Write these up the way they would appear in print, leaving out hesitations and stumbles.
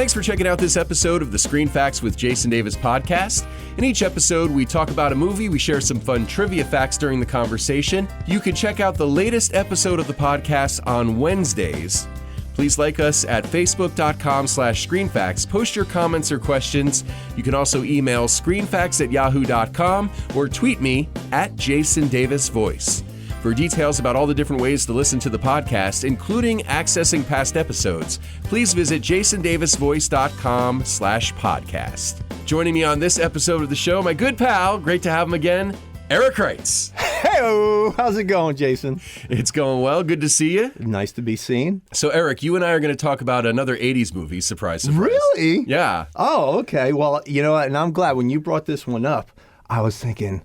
Thanks for checking out this episode of the Screen Facts with Jason Davis podcast. In each episode, we talk about a movie, we share some fun trivia facts during the conversation. You can check out the latest episode of the podcast on Wednesdays. Please like us at facebook.com/screenfacts. Post your comments or questions. You can also email screenfacts@yahoo.com or tweet me at Jason Davis Voice. For details about all the different ways to listen to the podcast, including accessing past episodes, please visit jasondavisvoice.com/podcast. Joining me on this episode of the show, my good pal, great to have him again, Erik Reitz. Hey, how's it going, Jason? It's going well. Good to see you. Nice to be seen. So, Erik, you and I are going to talk about another 80s movie, surprise, surprise. Really? Yeah. Oh, okay. Well, you know what? And I'm glad when you brought this one up, I was thinking,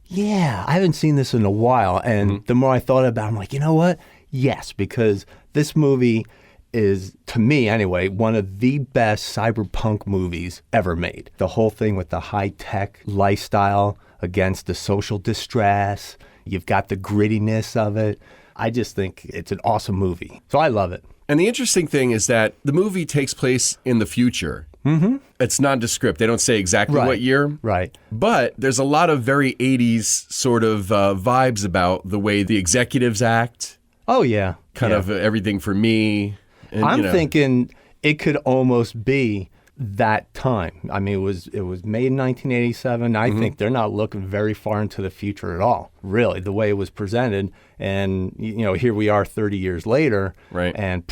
yeah, I haven't seen this in a while. And the more I thought about it, I'm like, you know what? Yes, because this movie is, to me anyway, one of the best cyberpunk movies ever made. The whole thing with the high-tech lifestyle against the social distress. You've got the grittiness of it. I just think it's an awesome movie. So I love it. And the interesting thing is that the movie takes place in the future. Mm-hmm. It's nondescript. They don't say exactly what year. Right. But there's a lot of very 80s sort of vibes about the way the executives act. Oh, yeah. Kind of everything for me. And, I'm thinking it could almost be that time. I mean, it was made in 1987. I think they're not looking very far into the future at all, really, the way it was presented. And, you know, here we are 30 years later. Right. And,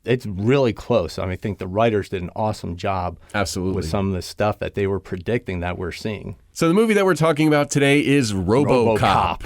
it's really close. I mean, I think the writers did an awesome job. Absolutely. With some of the stuff that they were predicting that we're seeing. So the movie that we're talking about today is Robocop.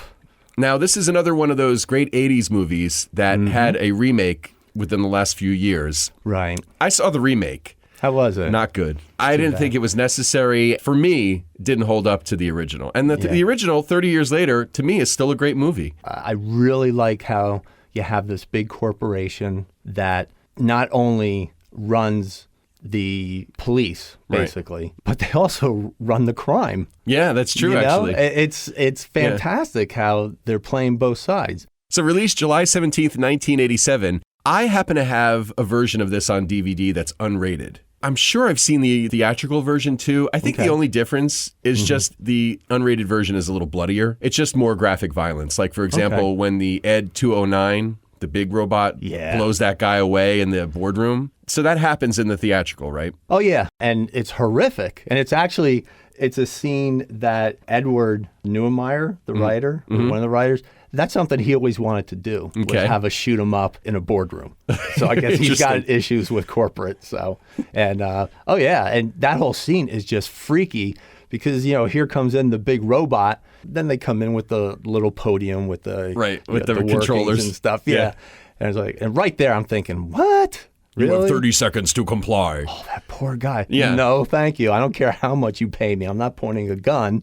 Now, this is another one of those great 80s movies that had a remake within the last few years. Right. I saw the remake. How was it? Not good. I didn't think it was necessary. For me, didn't hold up to the original. And the original, 30 years later, to me, is still a great movie. I really like how you have this big corporation that not only runs the police, basically, but they also run the crime. Yeah, that's true, actually. It's fantastic how they're playing both sides. So released July 17th, 1987, I happen to have a version of this on DVD that's unrated. I'm sure I've seen the theatrical version too. I think the only difference is just the unrated version is a little bloodier. It's just more graphic violence. Like, for example, when the Ed 209, the big robot, blows that guy away in the boardroom. So that happens in the theatrical, right? Oh, yeah. And it's horrific. And it's a scene that Edward Neumeyer, the writer, one of the writers, that's something he always wanted to do, was have a shoot 'em up in a boardroom. So I guess he's got issues with corporate. So, and and that whole scene is just freaky because, you know, here comes in the big robot. Then they come in with the little podium with the with the controllers and stuff. Yeah. And it's like, and right there, I'm thinking, what? Really? You have 30 seconds to comply. Oh, that poor guy. Yeah. No, thank you. I don't care how much you pay me. I'm not pointing a gun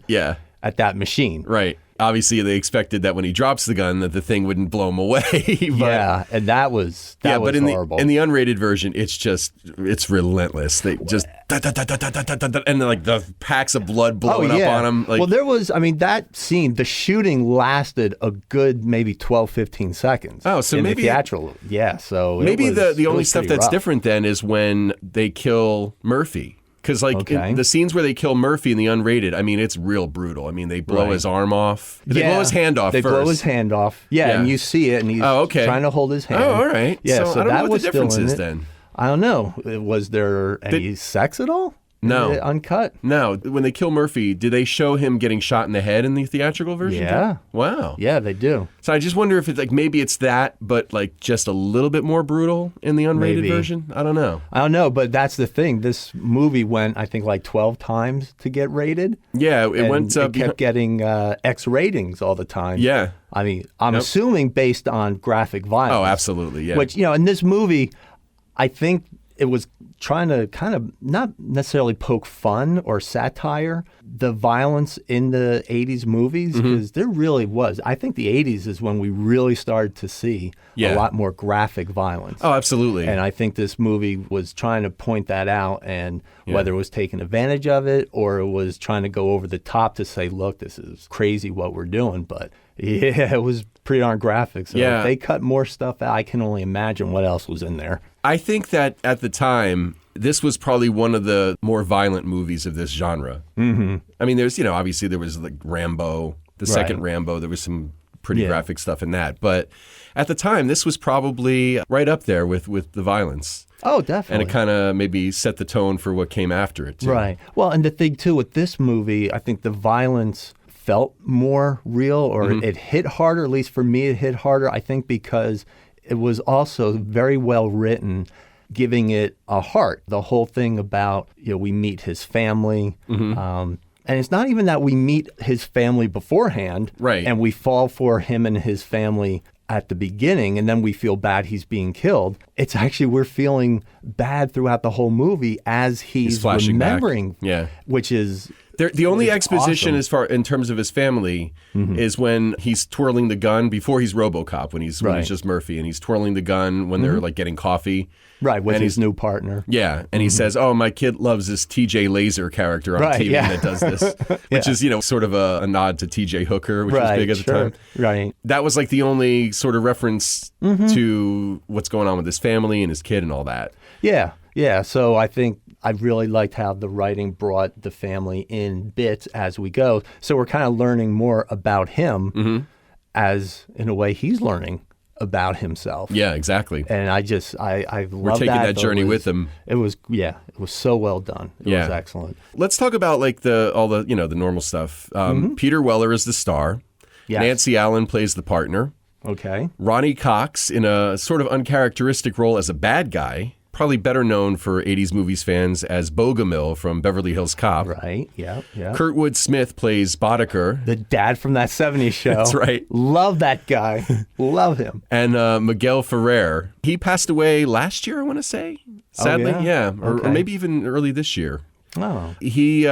at that machine. Right. Obviously, they expected that when he drops the gun, that the thing wouldn't blow him away. But, and that was horrible. In the unrated version, it's relentless. They just and then like the packs of blood blowing up on him. Like, well, that scene, the shooting lasted a good maybe 12, 15 seconds. Oh, so maybe the theatrical, so maybe the only stuff that's rough. different then is when they kill Murphy. Because in the scenes where they kill Murphy in the unrated, I mean, it's real brutal. I mean, they blow his arm off. They blow his hand off They first. blow his hand off. Yeah, and you see it, and he's trying to hold his hand. Oh, all right. Yeah, so I don't that know what was the difference still in is it. then. I don't know. Was there any sex at all? No. Was it uncut? No. When they kill Murphy, do they show him getting shot in the head in the theatrical version? Yeah. Wow. Yeah, they do. So I just wonder if it's like maybe it's that, but like just a little bit more brutal in the unrated version. I don't know, but that's the thing. This movie went, I think, like 12 times to get rated. Yeah, it kept getting X ratings all the time. Yeah. I mean, I'm assuming based on graphic violence. Oh, absolutely. Yeah. Which, you know, in this movie, I think it was trying to kind of not necessarily poke fun or satire the violence in the 80s movies, because there really was. I think the 80s is when we really started to see a lot more graphic violence. Oh, absolutely. And I think this movie was trying to point that out, and whether it was taking advantage of it or it was trying to go over the top to say, look, this is crazy what we're doing. But yeah, it was pretty darn graphic. So if they cut more stuff out, I can only imagine what else was in there. I think that at the time, this was probably one of the more violent movies of this genre. Mm-hmm. I mean, there's, obviously there was like Rambo, the second Rambo, there was some pretty graphic stuff in that. But at the time, this was probably right up there with the violence. Oh, definitely. And it kind of maybe set the tone for what came after it, too. Right. Well, and the thing, too, with this movie, I think the violence felt more real, or it hit harder. At least for me, it hit harder, I think, because it was also very well written, giving it a heart. The whole thing about, we meet his family. And it's not even that we meet his family beforehand. Right. And we fall for him and his family at the beginning, and then we feel bad he's being killed. It's actually, we're feeling bad throughout the whole movie as he's flashing remembering. Back. Yeah. Which is... The only exposition awesome. as far in terms of his family is when he's twirling the gun before he's Robocop, when he's just Murphy, and he's twirling the gun when they're like getting coffee. Right, with his new partner. Yeah, and he says, "Oh, my kid loves this TJ Laser character on TV that does this," which is sort of a nod to TJ Hooker, which was big at the time. Right. That was like the only sort of reference to what's going on with his family and his kid and all that. Yeah, yeah. So I think I really liked how the writing brought the family in bits as we go. So we're kind of learning more about him as, in a way, he's learning about himself. Yeah, exactly. And I love We're taking that journey with him. It was so well done. It was excellent. Let's talk about like all the the normal stuff. Peter Weller is the star. Yes. Nancy Allen plays the partner. Okay. Ronnie Cox in a sort of uncharacteristic role as a bad guy. Probably better known for 80s movies fans as Bogomil from Beverly Hills Cop. Right, yeah. Kurtwood Smith plays Boddicker. The dad from that 70s show. That's right. Love that guy. Love him. And Miguel Ferrer. He passed away last year, I want to say. Sadly, or maybe even early this year. Oh. He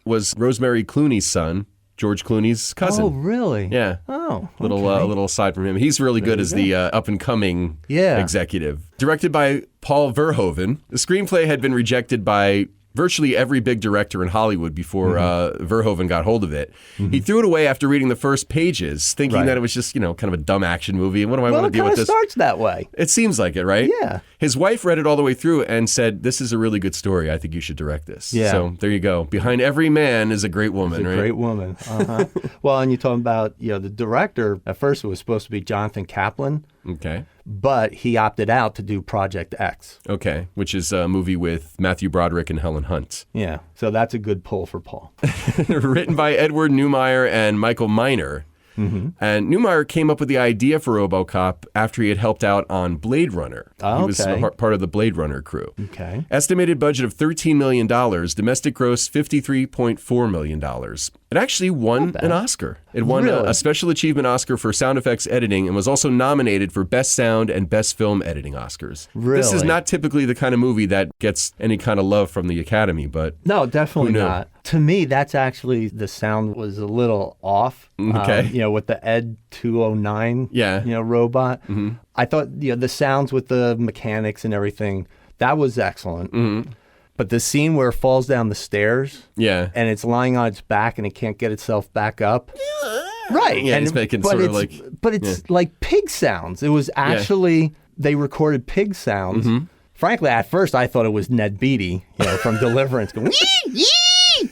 was Rosemary Clooney's son. George Clooney's cousin. Oh, really? Yeah. Oh, a little aside from him. He's really good as the up-and-coming executive. Directed by Paul Verhoeven. The screenplay had been rejected by virtually every big director in Hollywood before Verhoeven got hold of it. He threw it away after reading the first pages, thinking that it was just, kind of a dumb action movie. And what do I want to deal with this? Well, it kind of starts that way. It seems like it, right? Yeah. His wife read it all the way through and said, "This is a really good story. I think you should direct this." Yeah. So there you go. Behind every man is a great woman, right? Great woman. Uh-huh. Well, and you're talking about, the director, at first it was supposed to be Jonathan Kaplan. Okay. But he opted out to do Project X. Okay, which is a movie with Matthew Broderick and Helen Hunt. Yeah, so that's a good pull for Paul. Written by Edward Neumeier and Michael Miner. And Neumeier came up with the idea for Robocop after he had helped out on Blade Runner. Oh, he was part of the Blade Runner crew. Okay. Estimated budget of $13 million, domestic gross $53.4 million. It actually won an Oscar. It won a Special Achievement Oscar for sound effects editing and was also nominated for Best Sound and Best Film Editing Oscars. Really? This is not typically the kind of movie that gets any kind of love from the Academy, but no, definitely not. To me, that's actually, the sound was a little off. Okay. With the Ed 209 robot. I thought, the sounds with the mechanics and everything, that was excellent. But the scene where it falls down the stairs and it's lying on its back and it can't get itself back up. Right. Yeah, he's making but sort of it's, But it's like pig sounds. It was actually, they recorded pig sounds. Frankly, at first I thought it was Ned Beatty, from Deliverance going, yee, yee!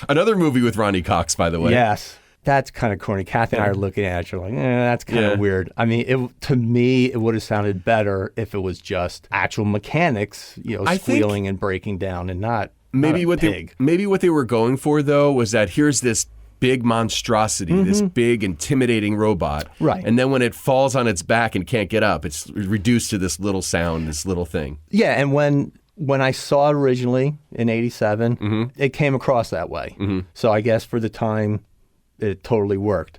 Another movie with Ronnie Cox, by the way. Yes. That's kind of corny. Kathy and I are looking at it. You're like, that's kind of weird. I mean, to me, it would have sounded better if it was just actual mechanics, squealing and breaking down, and not what they were going for, though, was that here's this big monstrosity, this big intimidating robot, right? And then when it falls on its back and can't get up, it's reduced to this little sound, this little thing. Yeah, and when I saw it originally in '87, it came across that way. So I guess for the time, it totally worked.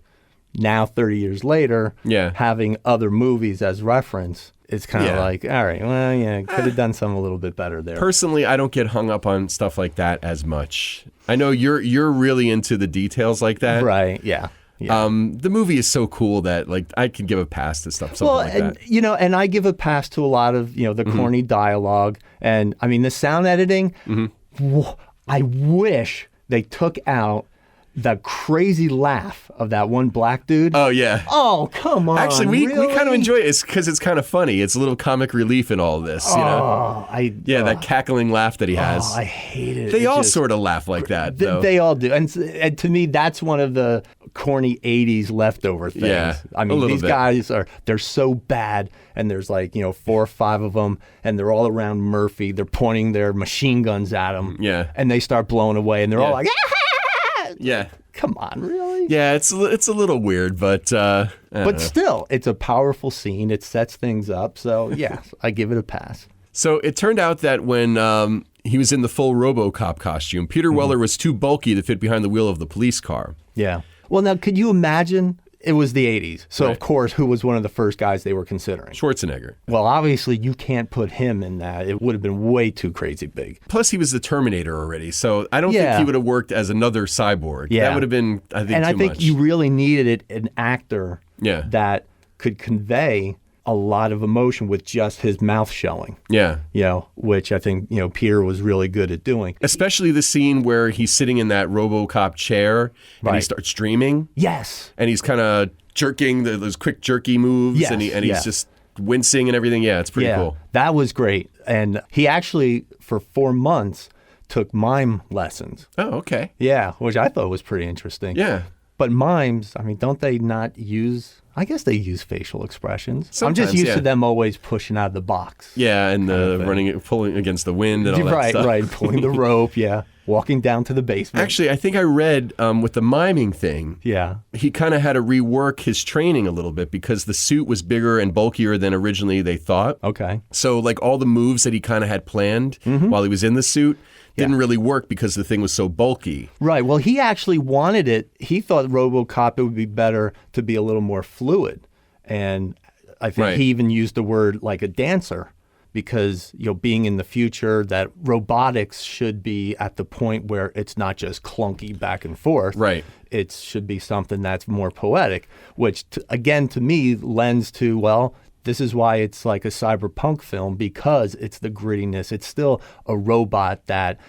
Now, 30 years later, having other movies as reference, it's kind of like, all right, well, could have done something a little bit better there. Personally, I don't get hung up on stuff like that as much. I know you're really into the details like that. Right, yeah. The movie is so cool that I can give a pass to something like that. And I give a pass to a lot of, the corny dialogue. And I mean, the sound editing, I wish they took out the crazy laugh of that one black dude. Oh, yeah. Oh, come on. Actually, we really? kind of enjoy it. It's because it's kind of funny. It's a little comic relief in all of this, you know? That cackling laugh that he has. Oh, I hate it. They all sort of laugh like that, though. They all do. And to me, that's one of the corny 80s leftover things. Yeah, I mean, these guys they're so bad, and there's like, 4 or 5 of them, and they're all around Murphy. They're pointing their machine guns at him. Yeah. And they start blowing away, and they're all like, yeah. Come on, really? Yeah, it's a little weird, but still, it's a powerful scene. It sets things up. So, yeah, I give it a pass. So it turned out that when he was in the full Robocop costume, Peter Weller was too bulky to fit behind the wheel of the police car. Yeah. Well, now, could you imagine? It was the 80s. So, Right. Of course, who was one of the first guys they were considering? Schwarzenegger. Well, obviously, you can't put him in that. It would have been way too crazy big. Plus, he was the Terminator already, so I don't think he would have worked as another cyborg. Yeah. That would have been, I think, and too I think much. you really needed an actor Yeah. that could convey a lot of emotion with just his mouth showing. Yeah. Which I think, Peter was really good at doing. Especially the scene where he's sitting in that Robocop chair and he Right. starts dreaming. Yes. And he's kind of jerking those quick jerky moves, Yes, and he's yeah. just wincing and everything. Yeah, it's pretty cool. That was great. And he actually, for 4 months, took mime lessons. Oh, okay. Yeah, which I thought was pretty interesting. Yeah. But mimes, I mean, don't they not use... I guess they use facial expressions. I'm just Sometimes, used yeah. to them always pushing out of the box. Yeah, and pulling against the wind and all that stuff. Right, pulling the rope, yeah. Walking down to the basement. Actually, I think I read with the miming thing, yeah. he kind of had to rework his training a little bit because the suit was bigger and bulkier than originally they thought. Okay. So like all the moves that he kind of had planned while he was in the suit didn't really work because the thing was so bulky. Right. Well, he actually wanted it. He thought Robocop, it would be better to be a little more fluid. And I think he even used the word like a dancer because, being in the future, that robotics should be at the point where it's not just clunky back and forth. Right. It should be something that's more poetic, which, again, to me, lends to, well, this is why it's like a cyberpunk film, because it's the grittiness. It's still a robot that,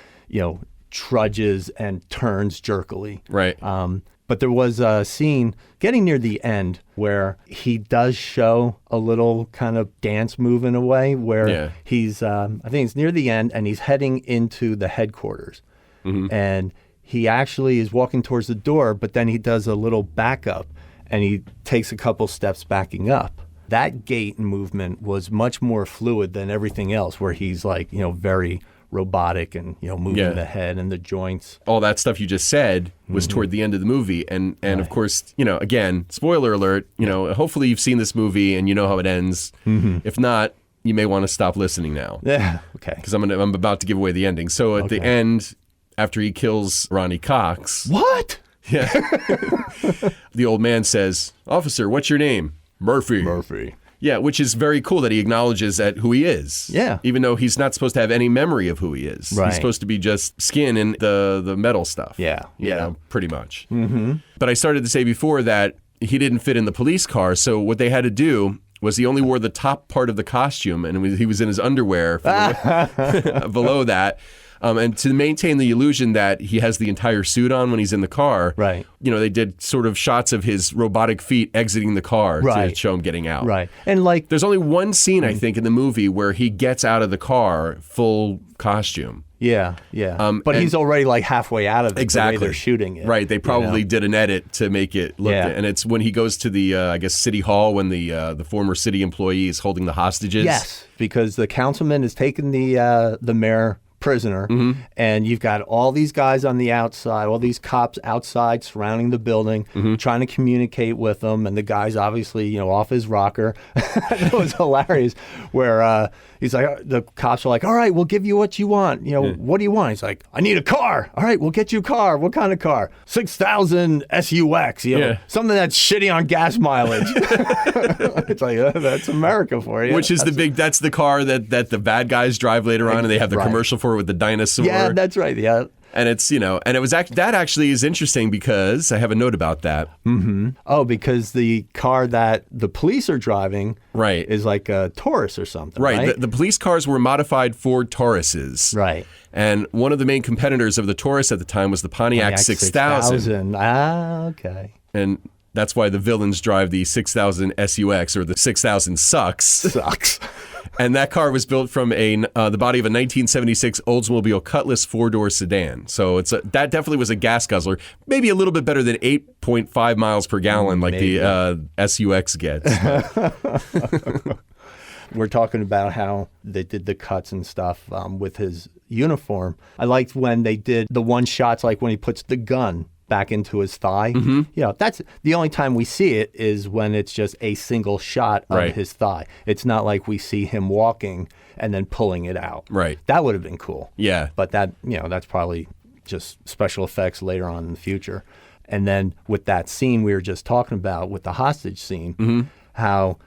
trudges and turns jerkily. Right. But there was a scene getting near the end where he does show a little kind of dance move in a way where he's, I think it's near the end, and he's heading into the headquarters. And he actually is walking towards the door, but then he does a little backup and he takes a couple steps backing up. That gait and movement was much more fluid than everything else, where he's like, very robotic and, moving the head and the joints. All that stuff you just said was toward the end of the movie. And of course, again, spoiler alert, hopefully you've seen this movie and you know how it ends. If not, you may want to stop listening now. Yeah. Okay. Because I'm about to give away the ending. So at the end, after he kills Ronnie Cox. What? Yeah. The old man says, "Officer, what's your name?" Murphy. Yeah, which is very cool that he acknowledges that who he is. Yeah. Even though he's not supposed to have any memory of who he is. Right. He's supposed to be just skin and the metal stuff. Yeah. You know, pretty much. But I started to say before that he didn't fit in the police car, so what they had to do was he only wore the top part of the costume, and he was in his underwear below that. And to maintain the illusion that he has the entire suit on when he's in the car, right? They did sort of shots of his robotic feet exiting the car to show him getting out. Right. And like, there's only one scene, I think, in the movie where he gets out of the car full costume. Yeah. But he's already like halfway out of it. Exactly. The way they're shooting it. Right. They probably did an edit to make it look. Yeah. And it's when he goes to the, I guess, city hall when the former city employee is holding the hostages. Yes, because the councilman has taken the mayor prisoner, and you've got all these guys on the outside, all these cops outside surrounding the building, trying to communicate with them, and the guy's obviously, off his rocker. It was hilarious where he's like, the cops are like, all right, we'll give you what you want. What do you want? He's like, I need a car. All right, we'll get you a car. What kind of car? 6,000 SUX, something that's shitty on gas mileage. It's like, that's America for you. Which is that's the car that the bad guys drive later on, and they have the commercial for it with the dinosaur. Yeah, that's right. Yeah. And it's, and it was that actually is interesting because I have a note about that. Mm-hmm. Oh, because the car that the police are driving is like a Taurus or something, right? The police cars were modified Ford Tauruses. Right. And one of the main competitors of the Taurus at the time was the Pontiac 6000. Ah, okay. And that's why the villains drive the 6000 SUX, or the 6000 sucks. And that car was built from the body of a 1976 Oldsmobile Cutlass 4-door sedan. So that definitely was a gas guzzler. Maybe a little bit better than 8.5 miles per gallon like the SUX gets. We're talking about how they did the cuts and stuff with his uniform. I liked when they did the one shots, like when he puts the gun back into his thigh. Mm-hmm. That's the only time we see it is when it's just a single shot of his thigh. It's not like we see him walking and then pulling it out. Right. That would have been cool. Yeah. But that's probably just special effects later on in the future. And then with that scene we were just talking about with the hostage scene, how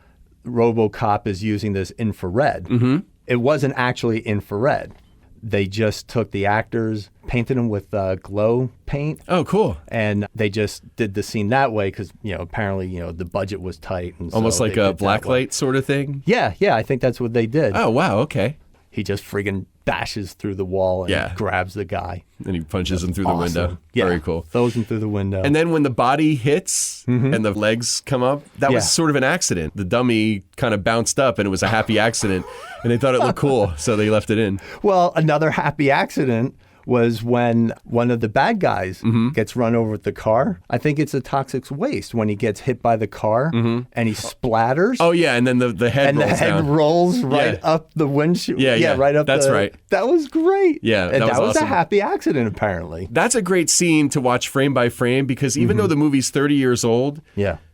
Robocop is using this infrared. Mm-hmm. It wasn't actually infrared. They just took the actors, painted them with glow paint. Oh, cool. And they just did the scene that way because, apparently, the budget was tight. And almost so like a blacklight sort of thing? Yeah, I think that's what they did. Oh, wow, okay. He just friggin' bashes through the wall and grabs the guy. And he punches him through the window. Yeah, very cool. Throws him through the window. And then when the body hits and the legs come up, that was sort of an accident. The dummy kind of bounced up and it was a happy accident. And they thought it looked cool, so they left it in. Well, another happy accident was when one of the bad guys gets run over with the car. I think it's a toxic waste when he gets hit by the car and he splatters. Oh, yeah, and then the head rolls down. And the head rolls right up the windshield. Yeah, right up That's right. That was great. Yeah, and that was awesome. a happy accident, apparently. That's a great scene to watch frame by frame because even though the movie's 30 years old,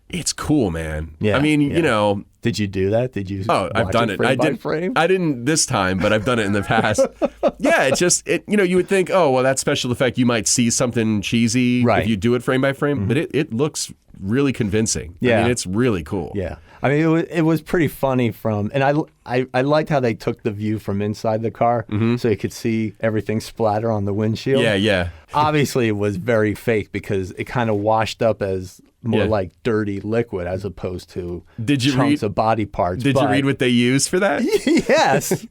it's cool, man. Yeah, I mean, Did you do that? Did you? Oh, I've done it. I didn't this time, but I've done it in the past. Yeah, it's just you would think, oh, well, that special effect, you might see something cheesy if you do it frame by frame, but it looks really convincing. Yeah, I mean, it's really cool. Yeah, I mean, it was pretty funny and I liked how they took the view from inside the car so you could see everything splatter on the windshield. Yeah. Obviously, it was very fake because it kind of washed up as more like dirty liquid as opposed to chunks of body parts. Did you read what they used for that? Yes.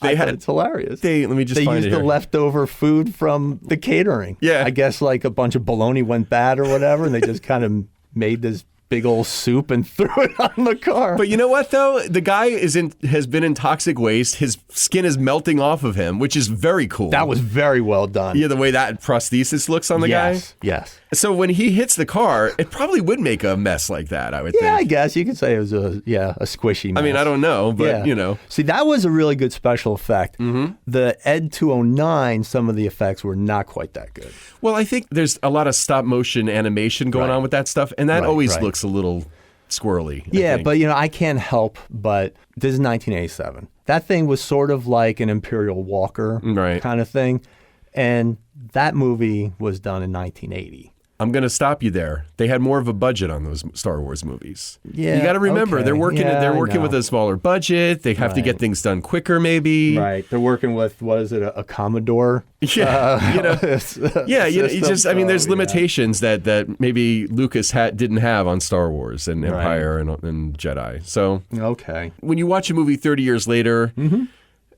It's hilarious. Let me just find it used the leftover food from the catering. Yeah. I guess like a bunch of bologna went bad or whatever, and they just kind of made this big old soup and threw it on the car. But you know what, though? The guy has been in toxic waste. His skin is melting off of him, which is very cool. That was very well done. Yeah, the way that prosthesis looks on the guy. Yes. So when he hits the car, it probably would make a mess like that, I would think. Yeah, I guess you could say it was a squishy mess. I mean, I don't know, but See, that was a really good special effect. Mm-hmm. The Ed 209, some of the effects were not quite that good. Well, I think there's a lot of stop motion animation going on with that stuff, and that always looks a little squirrely. Yeah, but I can't help but this is 1987. That thing was sort of like an Imperial Walker kind of thing, and that movie was done in 1980. I'm going to stop you there. They had more of a budget on those Star Wars movies. Yeah, you got to remember they're working. Yeah, they're working with a smaller budget. They have to get things done quicker, maybe. Right. They're working with a Commodore. Yeah. There's limitations that maybe Lucas didn't have on Star Wars and Empire and Jedi. So when you watch a movie 30 years later. Mm-hmm.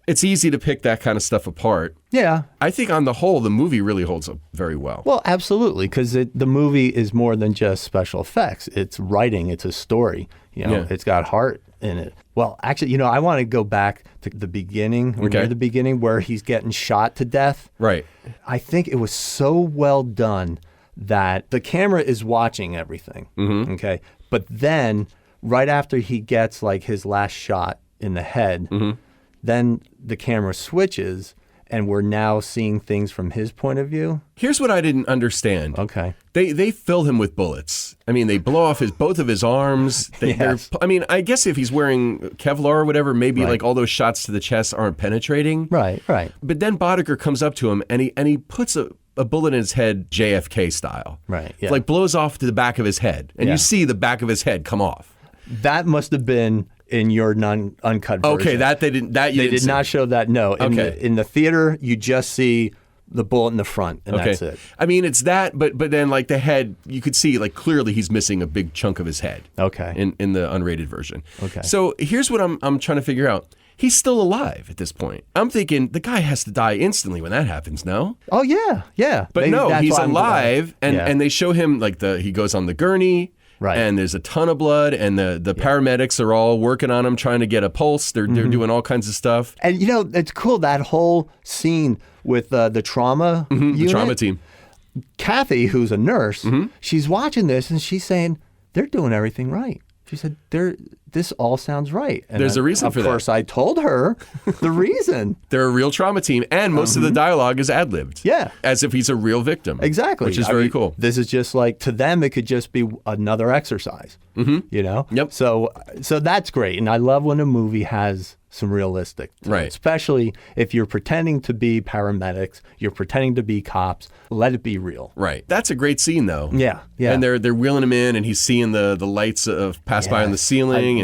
It's easy to pick that kind of stuff apart. Yeah. I think on the whole, the movie really holds up very well. Well, absolutely, because the movie is more than just special effects. It's writing. It's a story. It's got heart in it. Well, actually, I want to go back to the beginning, near the beginning, where he's getting shot to death. Right. I think it was so well done that the camera is watching everything. Mm-hmm. Okay. But then, right after he gets like his last shot in the head, then the camera switches and we're now seeing things from his point of view. Here's what I didn't understand. Okay. They fill him with bullets. I mean, they blow off both of his arms. I guess if he's wearing Kevlar or whatever, maybe like all those shots to the chest aren't penetrating. Right. But then Boddicker comes up to him and he puts a bullet in his head JFK style. Right. Yeah. Like blows off to the back of his head. And you see the back of his head come off. That must have been in your uncut version. Okay, they did not show that. No, in the theater, you just see the bullet in the front, and that's it. I mean, it's that, but then like the head, you could see like clearly he's missing a big chunk of his head. Okay. In the unrated version. Okay. So here's what I'm trying to figure out. He's still alive at this point. I'm thinking the guy has to die instantly when that happens, no? Oh, yeah. But Maybe no, that's he's why I'm alive, glad. and they show him like he goes on the gurney, Right. and there's a ton of blood, and the paramedics are all working on him, trying to get a pulse. They're doing all kinds of stuff. And, it's cool, that whole scene with the trauma unit. The trauma team. Kathy, who's a nurse, she's watching this, and she's saying, they're doing everything right. She said, this all sounds right. And There's a reason for that. Of course, I told her the reason. They're a real trauma team, and most of the dialogue is ad-libbed. Yeah. As if he's a real victim. Exactly. Which is very cool. This is just like, to them, it could just be another exercise. Yep. So that's great. And I love when a movie has some realistic to it, Right. especially if you're pretending to be paramedics, you're pretending to be cops, let it be real. Right. That's a great scene, though. Yeah. And they're wheeling him in, and he's seeing the lights pass by on the ceiling,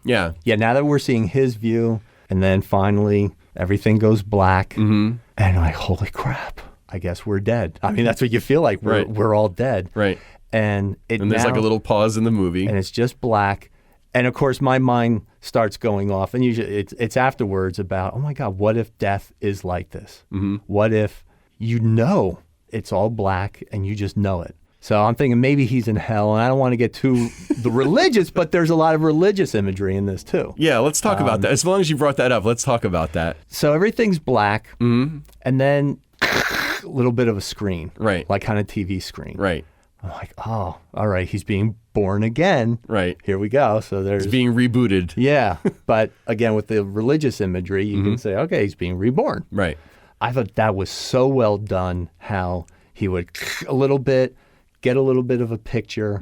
yeah. Now that we're seeing his view, and then finally everything goes black, and I'm like, holy crap, I guess we're dead. I mean, that's what you feel like. We're all dead. Right. And there's like a little pause in the movie. And it's just black. And of course, my mind starts going off, and usually it's afterwards about, oh my God, what if death is like this? What if it's all black and you just know it? So I'm thinking maybe he's in hell, and I don't want to get too the religious, but there's a lot of religious imagery in this too. Yeah, let's talk about that. As long as you brought that up, let's talk about that. So everything's black, and then a little bit of a screen, right? Like kind of TV screen, right? I'm like, oh, all right, he's being born again. Right. Here we go. So there's... He's being rebooted. Yeah. But again, with the religious imagery, you can say, okay, he's being reborn. Right. I thought that was so well done, how he would get a little bit of a picture.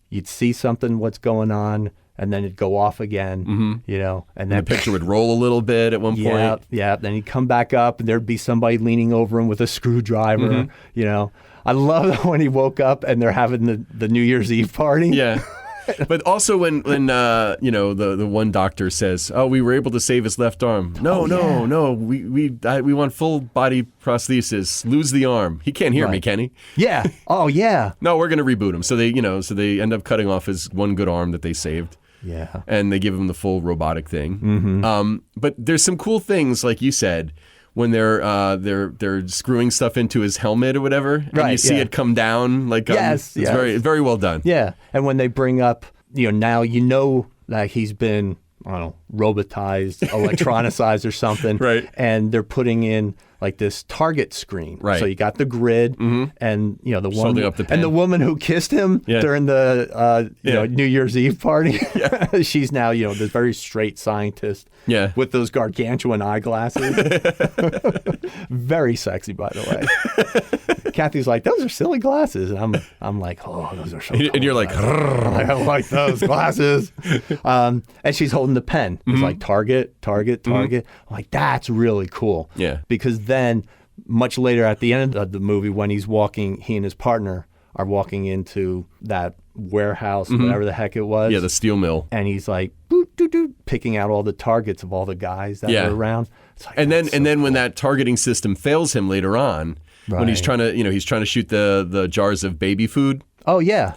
You'd see something, what's going on, and then it'd go off again, and then the picture would roll a little bit at one point. Yeah. Then he'd come back up, and there'd be somebody leaning over him with a screwdriver, I love when he woke up and they're having the New Year's Eve party. Yeah. But also when the one doctor says, "Oh, we were able to save his left arm." No, we want full body prosthesis. Lose the arm. He can't hear me, can he? Yeah. Oh, yeah. No, we're going to reboot him. So they end up cutting off his one good arm that they saved. Yeah. And they give him the full robotic thing. But there's some cool things, like you said, when they're screwing stuff into his helmet or whatever, and you see it come down. Like it's very, very well done. Yeah, and when they bring up, now that he's been, I don't know, robotized, electronicized or something, right? And they're putting in like this target screen, right? So you got the grid, and the one holding up the pen. And the woman who kissed him during the New Year's Eve party, she's now this very straight scientist, with those gargantuan eyeglasses, very sexy, by the way. Kathy's like, those are silly glasses, and I'm like, oh, those are so cool. And you're like, I like those glasses. And she's holding the pen. It's like target. I'm like, that's really cool. Yeah. Because then, much later at the end of the movie, when he and his partner are walking into that warehouse, whatever the heck it was. Yeah, the steel mill. And he's like, picking out all the targets of all the guys that are around. It's like, and then when that targeting system fails him later on, when he's trying to shoot the jars of baby food. Oh, yeah.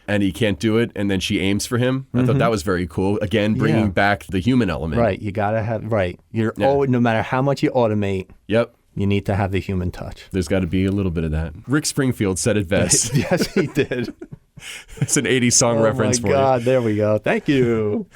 And he can't do it, and then she aims for him. I thought that was very cool. Again, bringing back the human element. Right. You got to have, no matter how much you automate, you need to have the human touch. There's got to be a little bit of that. Rick Springfield said it best. Yes, he did. It's an 80s song reference for you. Oh, my God. There we go. Thank you.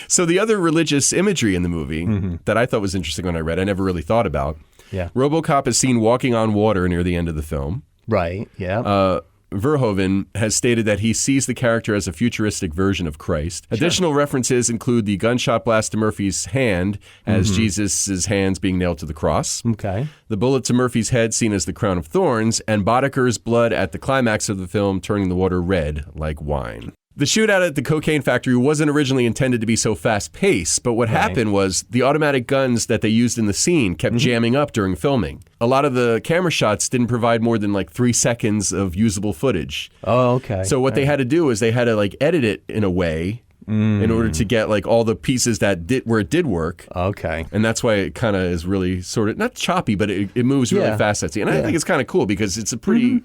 So the other religious imagery in the movie that I thought was interesting when I read, I never really thought about. Yeah. Robocop is seen walking on water near the end of the film. Right, yeah. Verhoeven has stated that he sees the character as a futuristic version of Christ. Sure. Additional references include the gunshot blast to Murphy's hand as Jesus' hands being nailed to the cross. Okay. The bullet to Murphy's head seen as the crown of thorns, and Boddicker's blood at the climax of the film turning the water red like wine. The shootout at the cocaine factory wasn't originally intended to be so fast-paced, but what happened was the automatic guns that they used in the scene kept jamming up during filming. A lot of the camera shots didn't provide more than 3 seconds of usable footage. Oh, okay. So what they had to do is they had to edit it in a way in order to get like all the pieces that where it did work. Okay. And that's why it kind of is really sort of not choppy, but it moves really fast, that scene. And I think it's kind of cool because it's a pretty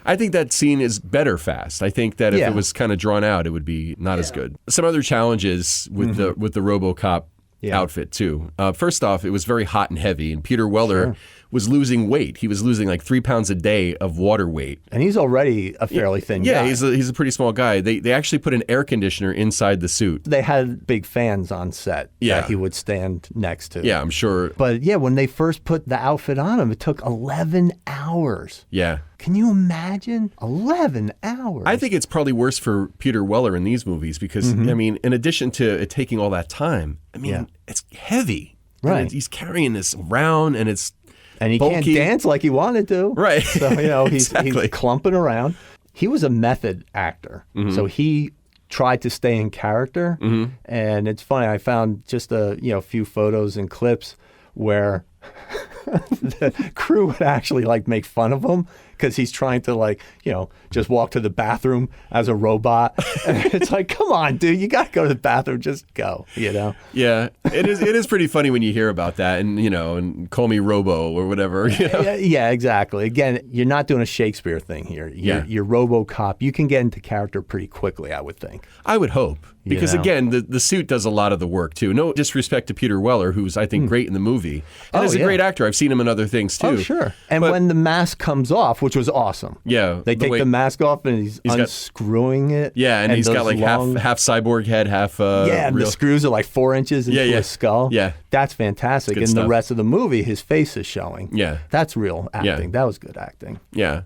I think that scene is better fast. I think that if it was kind of drawn out, it would be not as good. Some other challenges with the RoboCop outfit too. First off, it was very hot and heavy, and Peter Weller was losing weight. He was losing like 3 pounds a day of water weight. And he's already a fairly thin guy. Yeah, he's a pretty small guy. They actually put an air conditioner inside the suit. They had big fans on set that he would stand next to. Yeah, I'm sure. But yeah, when they first put the outfit on him, it took 11 hours. Yeah. Can you imagine? 11 hours. I think it's probably worse for Peter Weller in these movies because, I mean, in addition to it taking all that time, I mean, it's heavy. Right. He's carrying this around and it's And he bulky. can't dance like he wanted to. Right. So, he's clumping around. He was a method actor. So he tried to stay in character. And it's funny, I found just a few photos and clips where the crew would actually like make fun of him because he's trying to just walk to the bathroom as a robot. And it's like, come on, dude, you got to go to the bathroom. Just go, Yeah, it is pretty funny when you hear about that and, and call me Robo or whatever. Yeah, exactly. Again, you're not doing a Shakespeare thing here. You're RoboCop. You can get into character pretty quickly, I would think. I would hope. Because again, the suit does a lot of the work too. No disrespect to Peter Weller, who's I think great in the movie. And is a great actor. I've seen him in other things too. Oh, sure. And when the mask comes off, which was awesome. Yeah. They take the mask off and he's unscrewing it. Yeah, and he's got like half cyborg head, half and real. the screws are like 4 inches into his skull. Yeah. That's fantastic. And the rest of the movie, his face is showing. Yeah. That's real acting. Yeah. That was good acting. Yeah.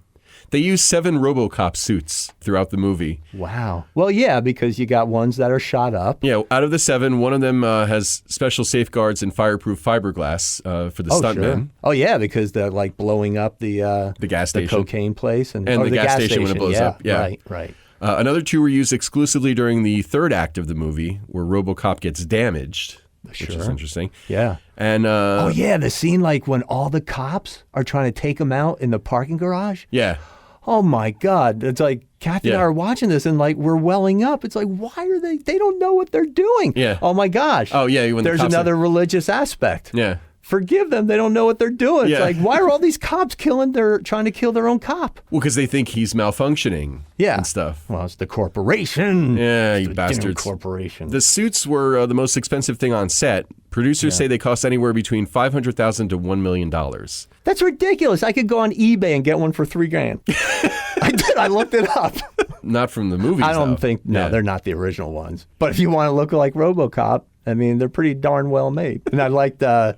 They use 7 RoboCop suits throughout the movie. Wow. Well, yeah, because you got ones that are shot up. Yeah, out of the 7, one of them has special safeguards and fireproof fiberglass for the stuntmen. Sure. Oh, yeah, because they're like blowing up the gas station, the cocaine place, and the gas station when it blows up. Yeah, right. Another 2 were used exclusively during the third act of the movie, where RoboCop gets damaged. Which is interesting. Yeah. And the scene like when all the cops are trying to take him out in the parking garage. Yeah. Oh my God. It's like Kathy and I are watching this and like we're welling up. It's like, why are they don't know what they're doing. Yeah. Oh my gosh. Oh yeah. When there's another religious aspect. Yeah. Forgive them. They don't know what they're doing. Yeah. It's like, why are all these cops trying to kill their own cop? Well, because they think he's malfunctioning. Yeah. And stuff. Well, it's the corporation. Yeah, it's you bastards. Corporation. The suits were the most expensive thing on set. Producers say they cost anywhere between $500,000 to $1 million. That's ridiculous. I could go on eBay and get one for $3,000. I did. I looked it up. Not from the movies, I don't though. think, they're not the original ones. But if you want to look like RoboCop, I mean, they're pretty darn well made. And I liked, then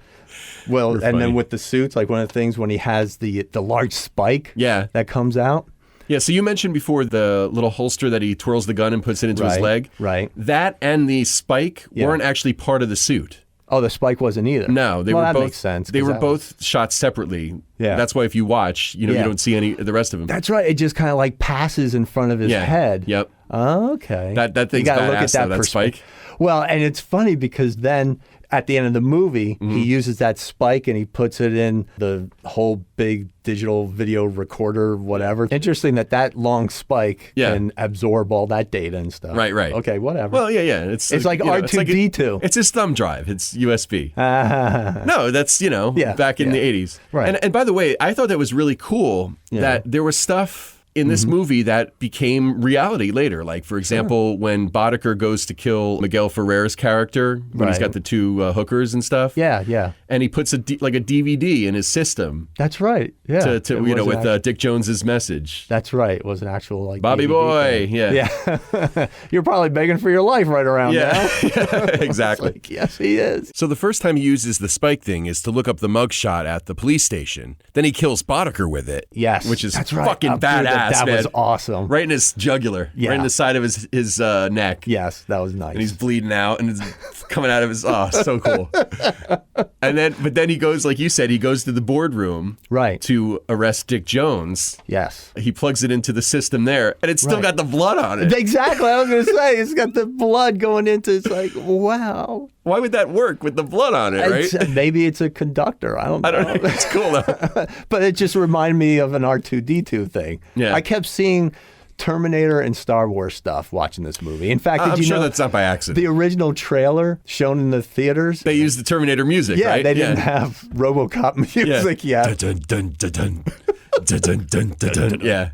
with the suits, like one of the things when he has the large spike that comes out. Yeah, so you mentioned before the little holster that he twirls the gun and puts it into his leg. Right. That and the spike weren't actually part of the suit. Oh, the spike wasn't either. No, they were that both. Makes sense. They were both shot separately. Yeah. That's why if you watch, you don't see any the rest of them. That's right. It just kind of like passes in front of his head. Yep. Oh, okay. That thing's you gotta badass, look at that spike. Well, and it's funny because then at the end of the movie, he uses that spike and he puts it in the whole big digital video recorder, whatever. Interesting that long spike can absorb all that data and stuff. Right. Okay, whatever. Well, yeah. It's like R2-D2. It's his thumb drive. It's USB. No, that's, back in the 80s. Right. And by the way, I thought that was really cool that there was stuff in this movie that became reality later. Like, for example, when Boddicker goes to kill Miguel Ferrer's character, when he's got the 2 hookers and stuff. Yeah. And he puts a DVD in his system. That's right. Yeah. To with Dick Jones's message. That's right. It was an actual like Bobby DVD Boy. thing. Yeah. You're probably begging for your life right around now. Exactly. Like, yes, he is. So the first time he uses the spike thing is to look up the mugshot at the police station. Then he kills Boddicker with it. Yes. Which is that's right. fucking badass. That man. was awesome. Right in his jugular. Yeah. Right in the side of his neck. Yes, that was nice. And he's bleeding out and it's coming out of his so cool. But then he goes, like you said, he goes to the boardroom to arrest Dick Jones. Yes. He plugs it into the system there and it's still got the blood on it. Exactly. I was going to say, it's got the blood going into it's like, wow. Why would that work with the blood on it, right? Maybe it's a conductor. I don't know. It's cool though. But it just reminded me of an R2-D2 thing. Yeah. I kept seeing Terminator and Star Wars stuff watching this movie. In fact, I'm did you sure know that's not by accident. the original trailer shown in the theaters? They used the Terminator music, Yeah, right? they didn't have Robocop music yet. Dun, dun, dun, dun, dun, dun, dun, dun, dun. Yeah.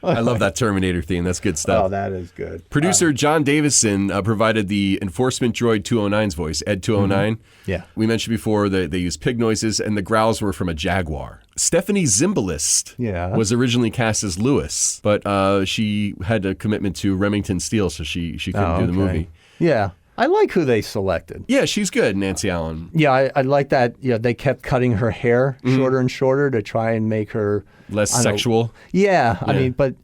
I love that Terminator theme. That's good stuff. Oh, that is good. Producer John Davison provided the enforcement droid 209's voice, Ed 209. Yeah. We mentioned before that they used pig noises, and the growls were from a jaguar. Stephanie Zimbalist was originally cast as Lewis, but she had a commitment to Remington Steele, so she couldn't do the movie. Yeah. I like who they selected. Yeah, she's good, Nancy Allen. Yeah, I like that. Yeah, they kept cutting her hair shorter and shorter to try and make her Less sexual. Yeah, I mean, but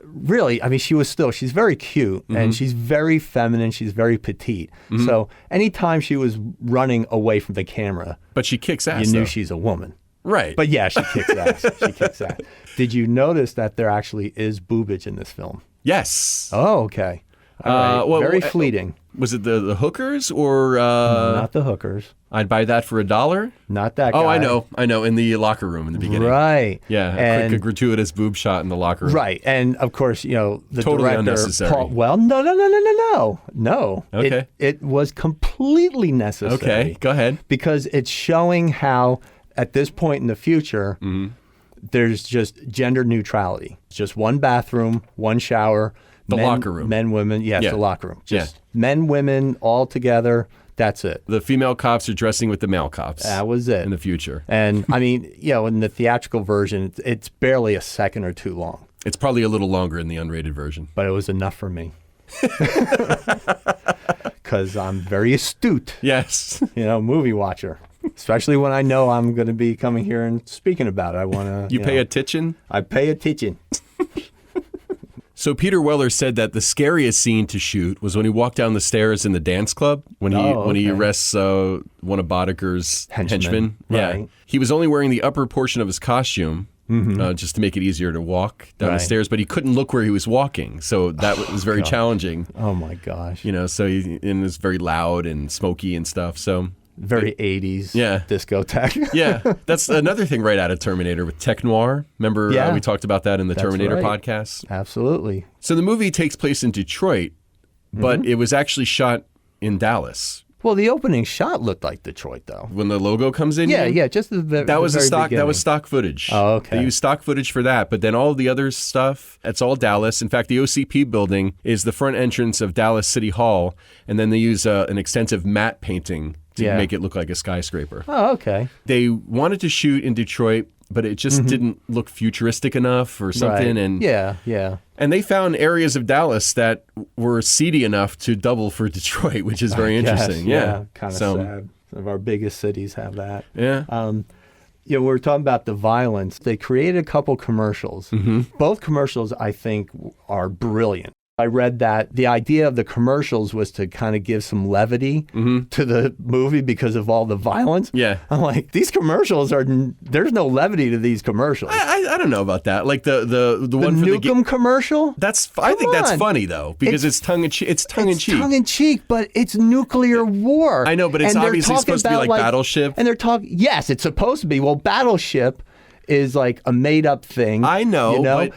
really, I mean, she's very cute and she's very feminine. She's very petite. So anytime she was running away from the camera, but she kicks ass. You knew she's a woman. Right. But yeah, she kicks ass. She kicks ass. Did you notice that there actually is boobage in this film? Yes. Oh, okay. All right. Very fleeting. Was it the hookers or not the hookers? I'd buy that for $1. Not that guy. Oh, I know. In the locker room in the beginning. Right. Yeah. A gratuitous boob shot in the locker room. Right. And of course, the totally director, unnecessary. No. Okay. It was completely necessary. Okay. Go ahead. Because it's showing how at this point in the future, there's just gender neutrality. It's just one bathroom, one shower. The locker room. Men, women. Yes, the locker room. Just men, women, all together. That's it. The female cops are dressing with the male cops. That was it. In the future. And I mean, in the theatrical version, it's barely a second or two long. It's probably a little longer in the unrated version. But it was enough for me. Because I'm very astute. Yes. Movie watcher. Especially when I know I'm going to be coming here and speaking about it. I want to. You pay attention? I pay attention. So Peter Weller said that the scariest scene to shoot was when he walked down the stairs in the dance club when he arrests one of Bodeker's henchmen. Right. Yeah, he was only wearing the upper portion of his costume just to make it easier to walk down the stairs, but he couldn't look where he was walking, so that was very challenging. Oh my gosh! So it was very loud and smoky and stuff. So. Very 80s discotheque. Yeah, that's another thing right out of Terminator with tech noir. Remember we talked about that in the Terminator podcast? Absolutely. So the movie takes place in Detroit, but it was actually shot in Dallas. Well, the opening shot looked like Detroit, though. When the logo comes in? Yeah, just that was stock. That was stock footage. Oh, okay. They used stock footage for that, but then all the other stuff, it's all Dallas. In fact, the OCP building is the front entrance of Dallas City Hall, and then they use an extensive matte painting to make it look like a skyscraper. Oh, okay. They wanted to shoot in Detroit, but it just didn't look futuristic enough or something. Right. And yeah. And they found areas of Dallas that were seedy enough to double for Detroit, which is very interesting. Yeah. Kind of sad. Some of our biggest cities have that. Yeah. We were talking about the violence. They created a couple commercials. Both commercials, I think, are brilliant. I read that the idea of the commercials was to kind of give some levity to the movie because of all the violence. Yeah. I'm like, these commercials there's no levity to these commercials. I don't know about that. Like the one for Nukem commercial? I think that's funny though, because it's tongue in cheek. It's tongue in cheek, but it's nuclear war. I know, but it's obviously supposed to be like Battleship. And they're talking, yes, it's supposed to be. Well, Battleship is like a made up thing. I know. But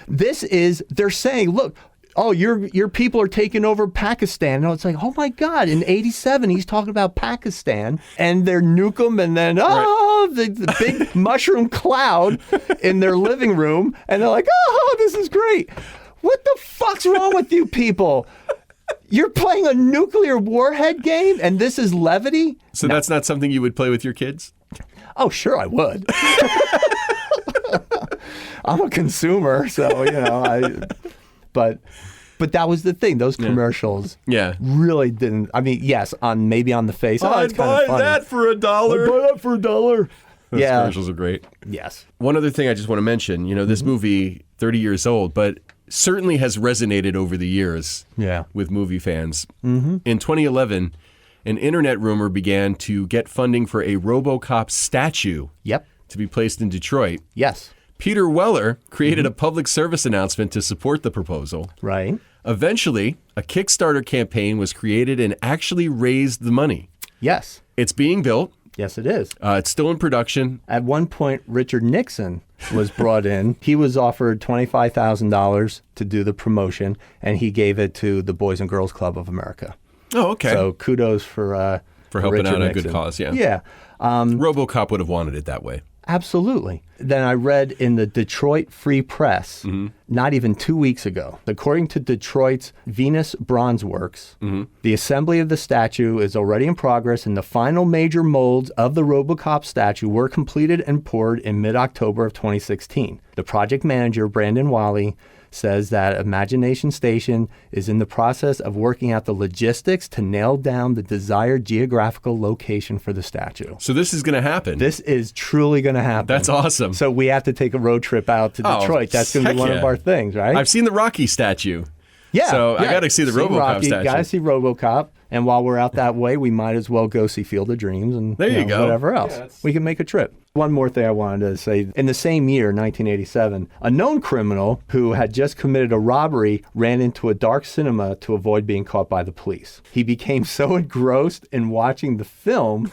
they're saying, look, oh, your people are taking over Pakistan. And it's like, oh my God, in 87, he's talking about Pakistan and they're nuke them and then, the big mushroom cloud in their living room. And they're like, oh, this is great. What the fuck's wrong with you people? You're playing a nuclear warhead game and this is levity? So that's not something you would play with your kids? Oh, sure I would. I'm a consumer, so, But that was the thing. Those commercials really didn't. I mean, yes, maybe on the face. I'd buy that for $1. I'd buy that for $1. Those commercials are great. Yes. One other thing I just want to mention, this movie, 30 years old, but certainly has resonated over the years with movie fans. In 2011, an internet rumor began to get funding for a Robocop statue to be placed in Detroit. Yes. Peter Weller created a public service announcement to support the proposal. Right. Eventually, a Kickstarter campaign was created and actually raised the money. Yes. It's being built. Yes, it is. It's still in production. At one point, Richard Nixon was brought in. He was offered $25,000 to do the promotion, and he gave it to the Boys and Girls Club of America. Oh, okay. So kudos for helping Richard out a Nixon. good cause, yeah. Yeah. Robocop would have wanted it that way. Absolutely. Then I read in the Detroit Free Press not even 2 weeks ago, according to Detroit's Venus Bronze Works, the assembly of the statue is already in progress, and the final major molds of the Robocop statue were completed and poured in mid-October of 2016. The project manager, Brandon Wally, says that Imagination Station is in the process of working out the logistics to nail down the desired geographical location for the statue. So this is going to happen. This is truly going to happen. That's awesome. So we have to take a road trip out to Detroit. That's going to be one of our things, right? I've seen the Rocky statue. Yeah. So I got to see the Robocop statue. Got to see Robocop. And while we're out that way, we might as well go see Field of Dreams and there you go. Whatever else. Yeah, we can make a trip. One more thing I wanted to say. In the same year, 1987, a known criminal who had just committed a robbery ran into a dark cinema to avoid being caught by the police. He became so engrossed in watching the film,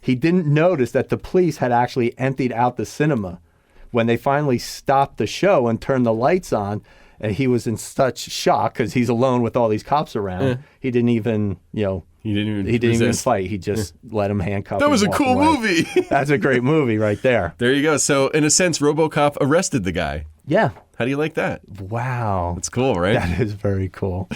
he didn't notice that the police had actually emptied out the cinema. When they finally stopped the show and turned the lights on, and he was in such shock because he's alone with all these cops around. He didn't even, he didn't even fight. He just let him handcuff. That was a cool movie. That's a great movie right there. There you go. So in a sense, Robocop arrested the guy. Yeah. How do you like that? Wow. That's cool, right? That is very cool.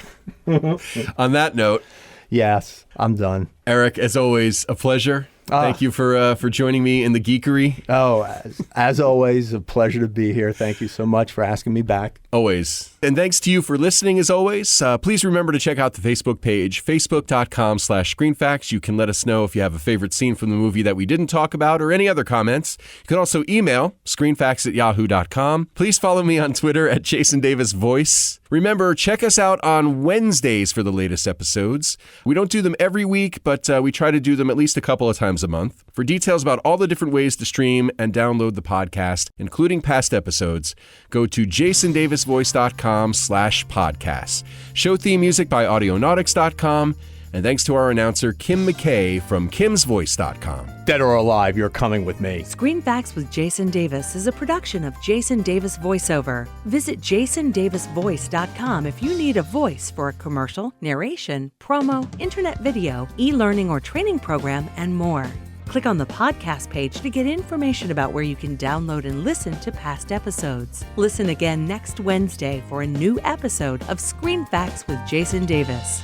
On that note. Yes, I'm done. Erik, as always, a pleasure. Thank you for joining me in the geekery. Oh, as always, a pleasure to be here. Thank you so much for asking me back. Always. And thanks to you for listening, as always. Please remember to check out the Facebook page, facebook.com/ScreenFacts. You can let us know if you have a favorite scene from the movie that we didn't talk about or any other comments. You can also email screenfacts@yahoo.com. Please follow me on Twitter at JasonDavisVoice. Remember, check us out on Wednesdays for the latest episodes. We don't do them every week, but we try to do them at least a couple of times a month. For details about all the different ways to stream and download the podcast, including past episodes, go to jasondavisvoice.com/podcasts. Show theme music by audionautics.com. And thanks to our announcer, Kim McKay from kimsvoice.com. Dead or alive, you're coming with me. Screen Facts with Jason Davis is a production of Jason Davis VoiceOver. Visit jasondavisvoice.com if you need a voice for a commercial, narration, promo, internet video, e-learning or training program, and more. Click on the podcast page to get information about where you can download and listen to past episodes. Listen again next Wednesday for a new episode of Screen Facts with Jason Davis.